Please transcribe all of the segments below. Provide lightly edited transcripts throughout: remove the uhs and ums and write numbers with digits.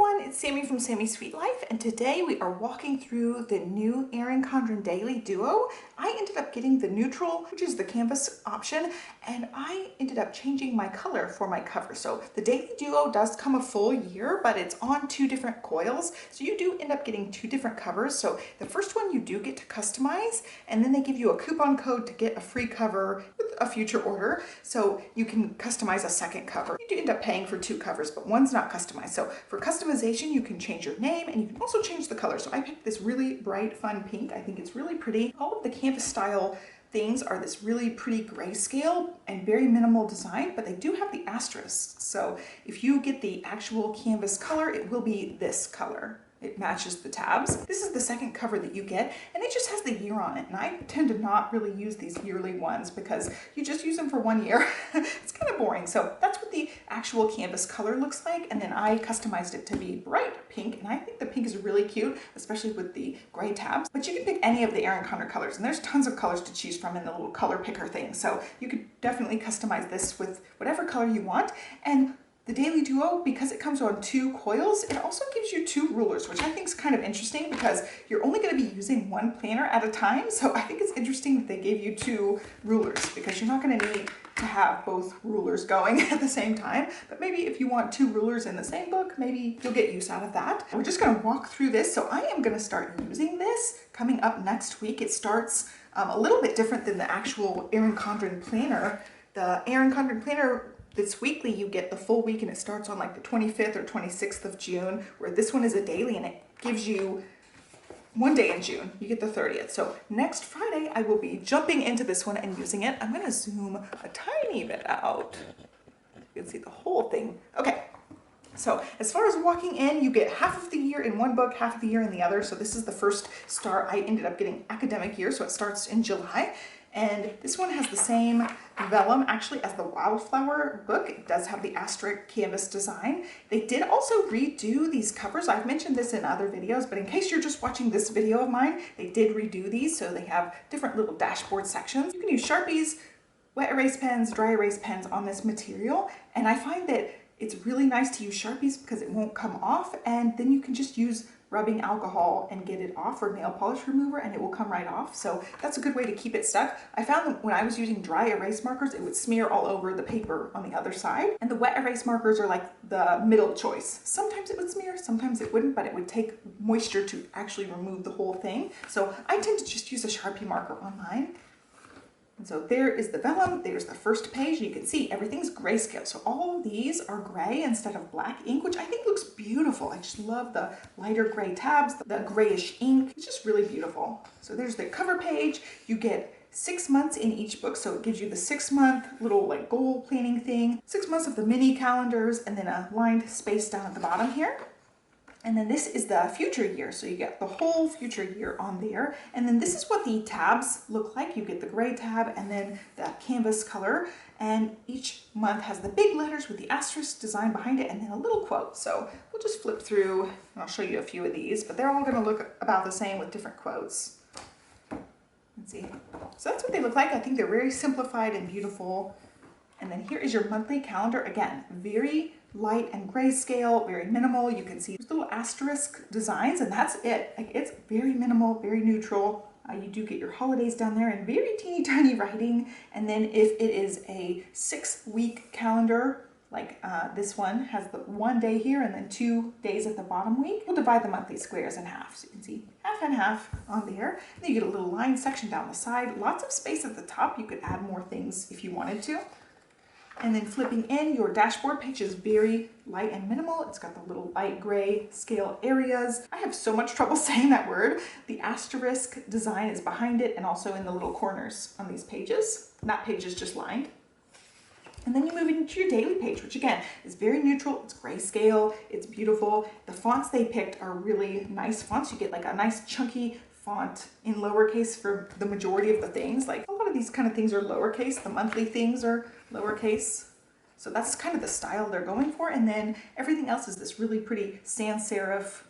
everyone, it's Sammy from Sammy's Sweet Life, and today we are walking through the new ERIN CONDREN Daily Duo. I ended up getting the neutral, which is the canvas option, and I ended up changing my color for my cover. So the Daily Duo does come a full year, but it's on 2 different coils, so you do end up getting 2 different covers. So the first one you do get to customize, and then they give you a coupon code to get a free cover with a future order, so you can customize a second cover. You do end up paying for 2 covers, but one's not customized. So for customization, you can change your name and you can also change the color. So I picked this really bright, fun pink. I think it's really pretty. All of the canvas style things are this really pretty grayscale and very minimal design, but they do have the asterisks. So if you get the actual canvas color, it will be this color. It matches the tabs. This is the second cover that you get, and it just has the year on it. And I tend to not really use these yearly ones because you just use them for 1 year. It's kind of boring. So that's what the actual canvas color looks like. And then I customized it to be bright pink. And I think the pink is really cute, especially with the gray tabs. But you can pick any of the ERIN CONDREN colors, and there's tons of colors to choose from in the little color picker thing. So you could definitely customize this with whatever color you want. And the Daily Duo, because it comes on 2 coils, it also gives you 2 rulers, which I think is kind of interesting because you're only going to be using 1 planner at a time. So I think it's interesting that they gave you 2 rulers because you're not going to need to have both rulers going at the same time. But maybe if you want 2 rulers in the same book, maybe you'll get use out of that. We're just going to walk through this. So I am going to start using this coming up next week. It starts a little bit different than the actual ERIN CONDREN planner. The ERIN CONDREN planner, it's weekly, you get the full week, and it starts on like the 25th or 26th of June, where this one is a daily and it gives you 1 day in June. You get the 30th. So next Friday, I will be jumping into this one and using it. I'm going to zoom a tiny bit out. You can see the whole thing. Okay. So as far as walking in, you get half of the year in one book, half of the year in the other. So this is the first start. I ended up getting academic year, so it starts in July. And this one has the same vellum actually as the Wildflower book. It does have the asterisk canvas design. They did also redo these covers. I've mentioned this in other videos, but in case you're just watching this video of mine, they did redo these. So they have different little dashboard sections. You can use Sharpies, wet erase pens, dry erase pens on this material. And I find that it's really nice to use Sharpies because it won't come off, and then you can just use rubbing alcohol and get it off, or nail polish remover, and it will come right off. So that's a good way to keep it stuck. I found that when I was using dry erase markers, it would smear all over the paper on the other side. And the wet erase markers are like the middle choice. Sometimes it would smear, sometimes it wouldn't, but it would take moisture to actually remove the whole thing. So I tend to just use a Sharpie marker on mine. And so there is the vellum, there's the first page. You can see everything's grayscale. So all of these are gray instead of black ink, which I think looks beautiful. I just love the lighter gray tabs, the grayish ink. It's just really beautiful. So there's the cover page. You get 6 months in each book. So it gives you the 6-month little like goal planning thing, 6 months of the mini calendars, and then a lined space down at the bottom here. And then this is the future year. So you get the whole future year on there. And then this is what the tabs look like. You get the gray tab and then the canvas color. And each month has the big letters with the asterisk design behind it and then a little quote. So we'll just flip through and I'll show you a few of these, but they're all going to look about the same with different quotes. Let's see. So that's what they look like. I think they're very simplified and beautiful. And then here is your monthly calendar. Again, very light and grayscale, very minimal. You can see little asterisk designs, and that's it. Like, it's very minimal, very neutral. You do get your holidays down there in very teeny tiny writing. And then if it is a 6-week calendar, like this one has the 1 day here and then 2 days at the bottom week, we'll divide the monthly squares in half. So you can see half and half on there. And then you get a little line section down the side, lots of space at the top. You could add more things if you wanted to. And then flipping in, your dashboard page is very light and minimal. It's got the little light gray scale areas. I have so much trouble saying that word. The asterisk design is behind it and also in the little corners on these pages. That page is just lined. And then you move into your daily page, which again is very neutral. It's grayscale. It's beautiful. The fonts they picked are really nice fonts. You get like a nice chunky font in lowercase for the majority of the things. Like a lot of these kind of things are lowercase. The monthly things are lowercase. So that's kind of the style they're going for. And then everything else is this really pretty sans serif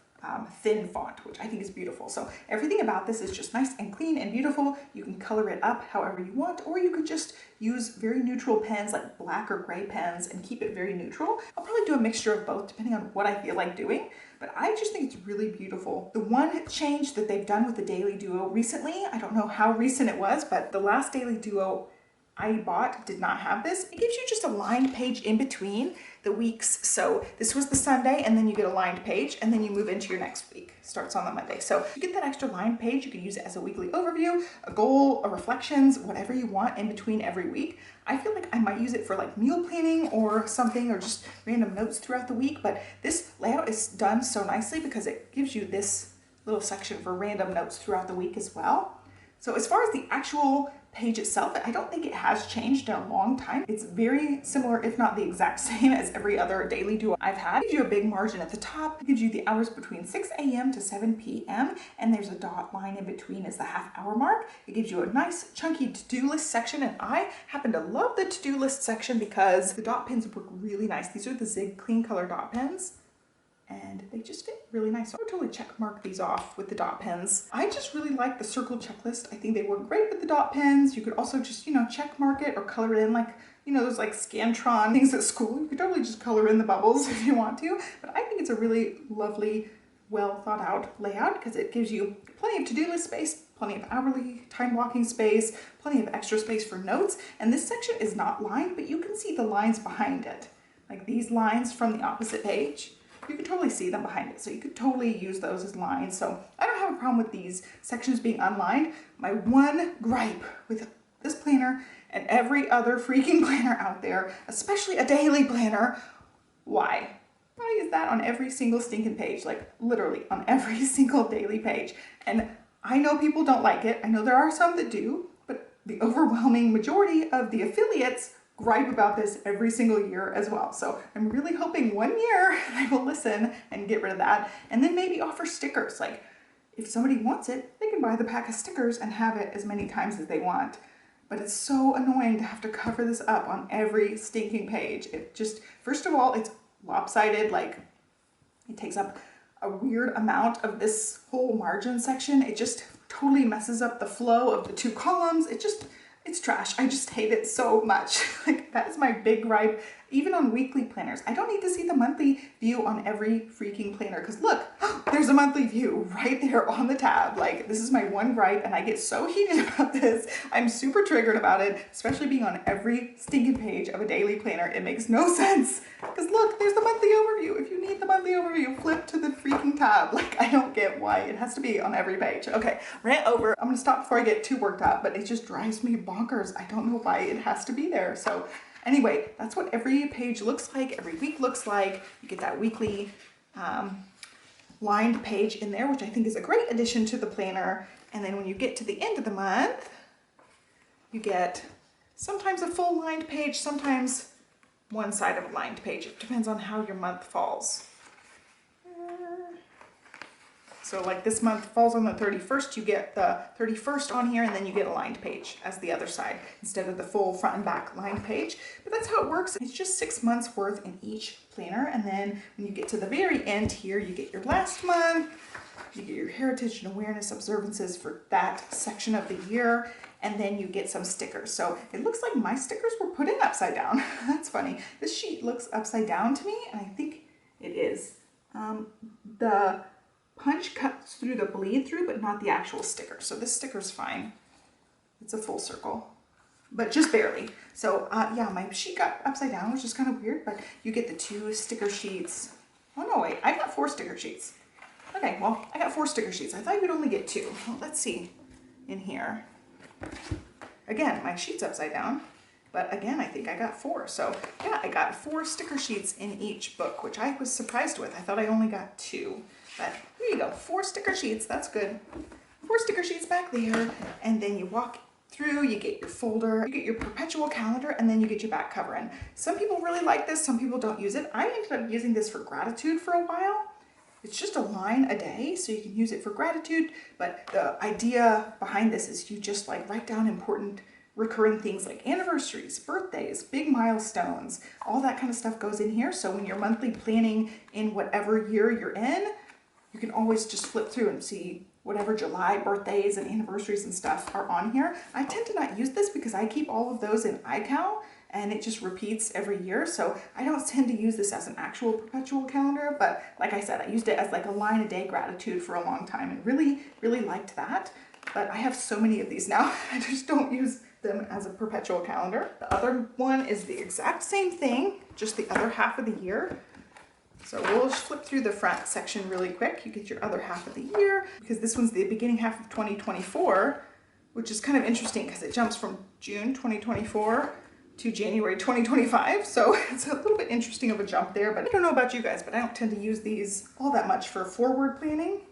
thin font, which I think is beautiful. So everything about this is just nice and clean and beautiful. You can color it up however you want, or you could just use very neutral pens like black or gray pens and keep it very neutral. I'll probably do a mixture of both depending on what I feel like doing, but I just think it's really beautiful. The one change that they've done with the Daily Duo recently, I don't know how recent it was, but the last Daily Duo I bought did not have this. It gives you just a lined page in between the weeks. So this was the Sunday, and then you get a lined page, and then you move into your next week. Starts on the Monday. So you get that extra lined page. You can use it as a weekly overview, a goal, a reflections, whatever you want in between every week. I feel like I might use it for like meal planning or something, or just random notes throughout the week. But this layout is done so nicely because it gives you this little section for random notes throughout the week as well. So as far as the actual page itself, I don't think it has changed in a long time. It's very similar, if not the exact same as every other Daily Duo I've had. It gives you a big margin at the top. It gives you the hours between 6 a.m. to 7 p.m. and there's a dot line in between as the half-hour mark. It gives you a nice chunky to-do list section, and I happen to love the to-do list section because the dot pens work really nice. These are the Zig Clean Color dot pens, and they just fit really nice. So I would totally check mark these off with the dot pens. I just really like the circle checklist. I think they work great with the dot pens. You could also just, check mark it or color it in like, those like Scantron things at school. You could totally just color in the bubbles if you want to. But I think it's a really lovely, well thought out layout because it gives you plenty of to-do list space, plenty of hourly time blocking space, plenty of extra space for notes. And this section is not lined, but you can see the lines behind it. Like these lines from the opposite page. You can totally see them behind it. So you could totally use those as lines. So I don't have a problem with these sections being unlined. My one gripe with this planner and every other freaking planner out there, especially a daily planner, why? Why is that on every single stinking page? Like literally on every single daily page. And I know people don't like it. I know there are some that do, but the overwhelming majority of the affiliates gripe about this every single year as well. So I'm really hoping one year they will listen and get rid of that, and then maybe offer stickers. Like if somebody wants it, they can buy the pack of stickers and have it as many times as they want. But it's so annoying to have to cover this up on every stinking page. It just, first of all, it's lopsided. Like it takes up a weird amount of this whole margin section. It just totally messes up the flow of the two columns. It's trash. I just hate it so much. Like that's my big gripe. Even on weekly planners, I don't need to see the monthly view on every freaking planner because look, there's a monthly view right there on the tab. Like this is my one gripe and I get so heated about this. I'm super triggered about it, especially being on every stinking page of a daily planner. It makes no sense because look, there's the monthly overview. If you need the monthly overview, flip to the freaking tab. Like I don't get why it has to be on every page. Okay, rant over. I'm gonna stop before I get too worked up, but it just drives me bonkers. I don't know why it has to be there. So anyway, that's what every page looks like, every week looks like. You get that weekly lined page in there, which I think is a great addition to the planner. And then when you get to the end of the month, you get sometimes a full lined page, sometimes one side of a lined page. It depends on how your month falls. So like this month falls on the 31st, you get the 31st on here, and then you get a lined page as the other side instead of the full front and back lined page. But that's how it works. It's just 6 months worth in each planner. And then when you get to the very end here, you get your last month, you get your heritage and awareness observances for that section of the year, and then you get some stickers. So it looks like my stickers were put in upside down. That's funny. This sheet looks upside down to me, and I think it is. The punch cuts through the bleed through, but not the actual sticker. So this sticker's fine. It's a full circle, but just barely. So yeah, my sheet got upside down, which is kind of weird, but you get the 2 sticker sheets. Oh no, wait, I got 4 sticker sheets. Okay, well, I got 4 sticker sheets. I thought you would only get 2. Well, let's see in here. Again, my sheet's upside down, but again, I think I got 4. So yeah, I got 4 sticker sheets in each book, which I was surprised with. I thought I only got 2. But here you go, 4 sticker sheets, that's good. 4 sticker sheets back there, and then you walk through, you get your folder, you get your perpetual calendar, and then you get your back cover. And some people really like this, some people don't use it. I ended up using this for gratitude for a while. It's just a line a day, so you can use it for gratitude, but the idea behind this is you just like write down important recurring things like anniversaries, birthdays, big milestones, all that kind of stuff goes in here. So when you're monthly planning in whatever year you're in, you can always just flip through and see whatever July birthdays and anniversaries and stuff are on here. I tend to not use this because I keep all of those in iCal and it just repeats every year. So I don't tend to use this as an actual perpetual calendar, but like I said, I used it as like a line a day gratitude for a long time and really, really liked that. But I have so many of these now, I just don't use them as a perpetual calendar. The other one is the exact same thing, just the other half of the year. So we'll just flip through the front section really quick. You get your other half of the year because this one's the beginning half of 2024, which is kind of interesting because it jumps from June 2024 to January 2025. So it's a little bit interesting of a jump there, but I don't know about you guys, but I don't tend to use these all that much for forward planning.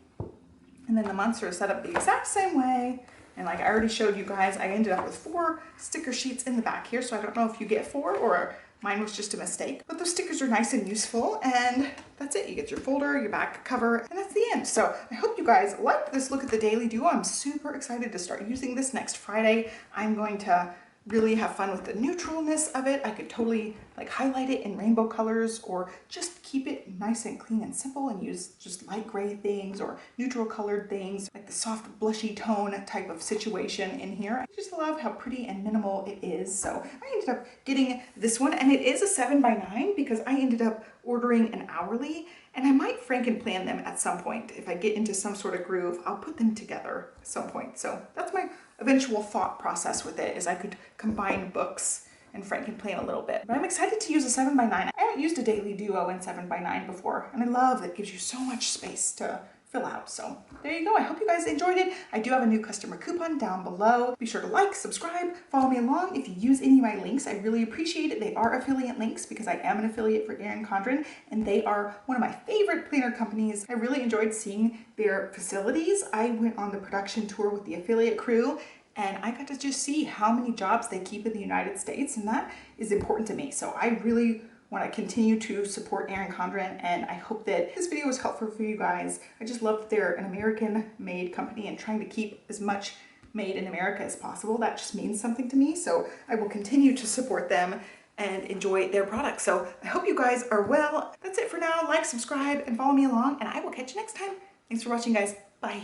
And then the months are set up the exact same way. And like I already showed you guys, I ended up with 4 sticker sheets in the back here. So I don't know if you get 4 or mine was just a mistake, but those stickers are nice and useful, and that's it. You get your folder, your back cover, and that's the end. So I hope you guys liked this look at the Daily Duo. I'm super excited to start using this next Friday. I'm going to really have fun with the neutralness of it. I could totally like highlight it in rainbow colors or just keep it nice and clean and simple and use just light gray things or neutral colored things, like the soft blushy tone type of situation in here. I just love how pretty and minimal it is. So I ended up getting this one, and it is a 7x9 because I ended up ordering an hourly, and I might Franken-plan them at some point. If I get into some sort of groove, I'll put them together at some point. So that's my eventual thought process with it, is I could combine books and Franken-plan a little bit. But I'm excited to use a 7x9. I haven't used a Daily Duo in 7x9 before, and I love that it gives you so much space to fill out. So there you go. I hope you guys enjoyed it. I do have a new customer coupon down below. Be sure to like, subscribe, follow me along. If you use any of my links, I really appreciate it. They are affiliate links because I am an affiliate for ERIN CONDREN, and they are one of my favorite planner companies. I really enjoyed seeing their facilities. I went on the production tour with the affiliate crew, and I got to just see how many jobs they keep in the United States, and that is important to me. So I really want to continue to support ERIN CONDREN, and I hope that this video was helpful for you guys. I just love that they're an American-made company and trying to keep as much made in America as possible. That just means something to me, so I will continue to support them and enjoy their products. So I hope you guys are well. That's it for now. Like, subscribe, and follow me along, and I will catch you next time. Thanks for watching, guys. Bye.